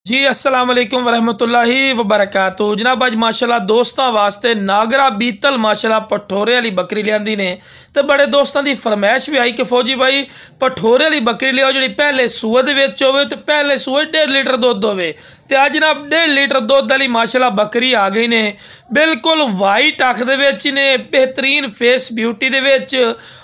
जी अस्सलाम वालेकुम वरहमतुल्लाहि वबरकातुहू। जनाब अज माशाल्लाह दोस्तों वास्ते नागरा बीतल माशाल्लाह पठोरे वाली बकरी लियांदी ने तो बड़े दोस्तों की फरमाइश भी आई कि फौजी भाई पठोरे वाली बकरी लियाओ जी पहले सूए दे विच होवे तो पहले सूए 1.5 लीटर दुध होवे। तो अज जनाब 1.5 लीटर दुध वाली माशाल्लाह बकरी आ गई ने, बिल्कुल वाइट अख दे विच ने, बेहतरीन फेस ब्यूटी दे विच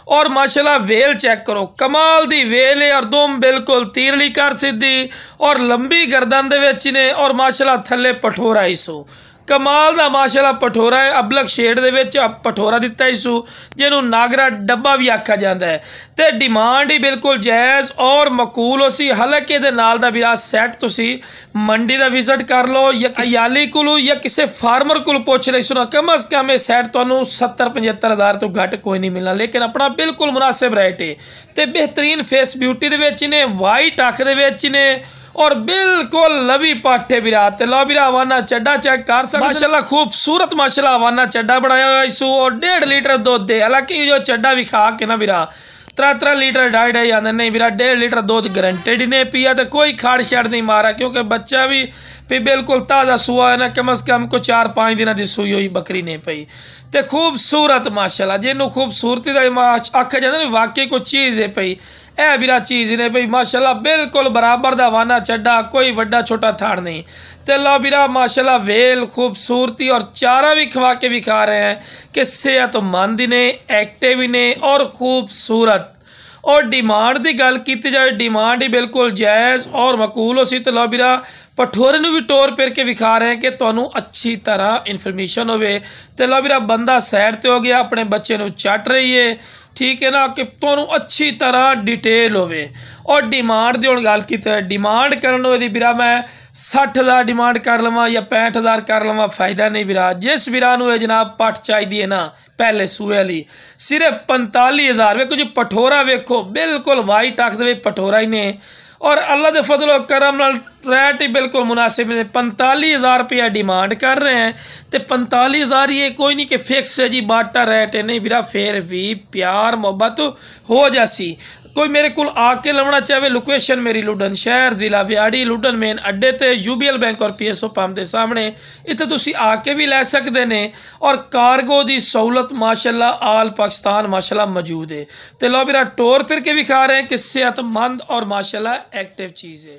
और माशाल्लाह वेल चेक करो, कमाल दी वेल है और दुम बिल्कुल तीरली कर सीधी और लंबी गर्दन दे विच ने और माशाल्लाह थले पठोरा इसो कमाल दा माशाल्लाह पठोरा है। अबलग शेड दे विच पठोरा दिता इसू जिन्हों नागरा डब्बा भी आखा जाता है। तो डिमांड ही बिल्कुल जायज़ और मकूल हो सी। हालांकि ये नाल दा भी सैट तुसी मंडी का विजिट कर लो या अयाली को या किसी फार्मर को पुछ ले सुना, कम अज़ कम ये सैट तुहानू 70-75 हज़ार तो घट कोई नहीं मिलना, लेकिन अपना बिल्कुल मुनासिब रेट है। तो बेहतरीन फेस ब्यूटी दे विच ने, वाइट अख दे विच ने और बिल्कुल लवी पाठे बिरात लो बिरा हवाना चड्डा चेक कर सकते माशाल्लाह खूबसूरत माशाल्लाह हवाना चड्डा बनाया हुआ इसू और 1.5 लीटर दूध दे। हालांकि जो चड्डा भी खा के ना बिरा 3 लीटर 2.5 आते नहीं बिरा 1.5 लीटर दूध गारंटेड ही नहीं पिया तो कोई खाड़ छड़ नहीं मारा, क्योंकि बच्चा भी बिल्कुल ताज़ा सुआ है ना, कम अज़ कम को 4-5 दिन की सूई हुई बकरी नहीं पई। तो खूबसूरत माशाल्लाह जिन्होंने खूबसूरती का आखा जाता ना वाकई कोई चीज़ है पई ए बिरा चीज़ ने भाई माशाल्लाह बिल्कुल बराबर दा वाना चड्डा, कोई वड्डा छोटा थाड़ नहीं। तो लो बिरा माशाल्लाह वेल खूबसूरती और चारा भी खवा के भी खा रहे हैं कि सेहतमंद ने, एक्टिव ने और खूबसूरत। और डिमांड की गल की जाए डिमांड ही बिल्कुल जायज़ और मकूल हो सी। तो लो बिरा पठोरे भी टोर फिर के विखा रहे हैं कि तुहानू अच्छी तरह इन्फॉर्मेशन होवे। तो लो बिरा बंदा सैड ते हो गया अपने बच्चे नू चट रही है, ठीक है ना, कि तुहानू अच्छी तरह डिटेल होवे। और डिमांड की हुण गल की डिमांड करन दी बिरा मैं 60,000 डिमांड कर लवां या 65,000 कर लवां फायदा नहीं बिरा। जिस बिरा नू जनाब पट चाहिए ना पहले सूए वाली सिर्फ 45,000 वेखो जी पठोरा वेखो बिल्कुल वाइट अख दे पठोरा ही ने और अल्लाह के फजलो करम नाल रेट ही बिल्कुल मुनासिब ने। 45,000 रुपया डिमांड कर रहे हैं तो 45,000 ये कोई नहीं कि फिक्स है जी बाटा रेट है नहीं बिरा, फिर भी प्यार मोहब्बत हो जासी। कोई मेरे को आके लवना चाहे लोकेशन मेरी लुडन शहर जिला व्याड़ी लुडन मेन अड्डे ते यूबीएल बैंक और पीएसओ पंप के सामने इतने तुसी आके भी लै सकते ने और कार्गो की सहूलत माशाल्लाह आल पाकिस्तान माशाल्लाह मौजूद है। तो लो मेरा टोर फिर के भी खा रहे हैं कि सेहतमंद और माशाल्लाह एक्टिव चीज़ है।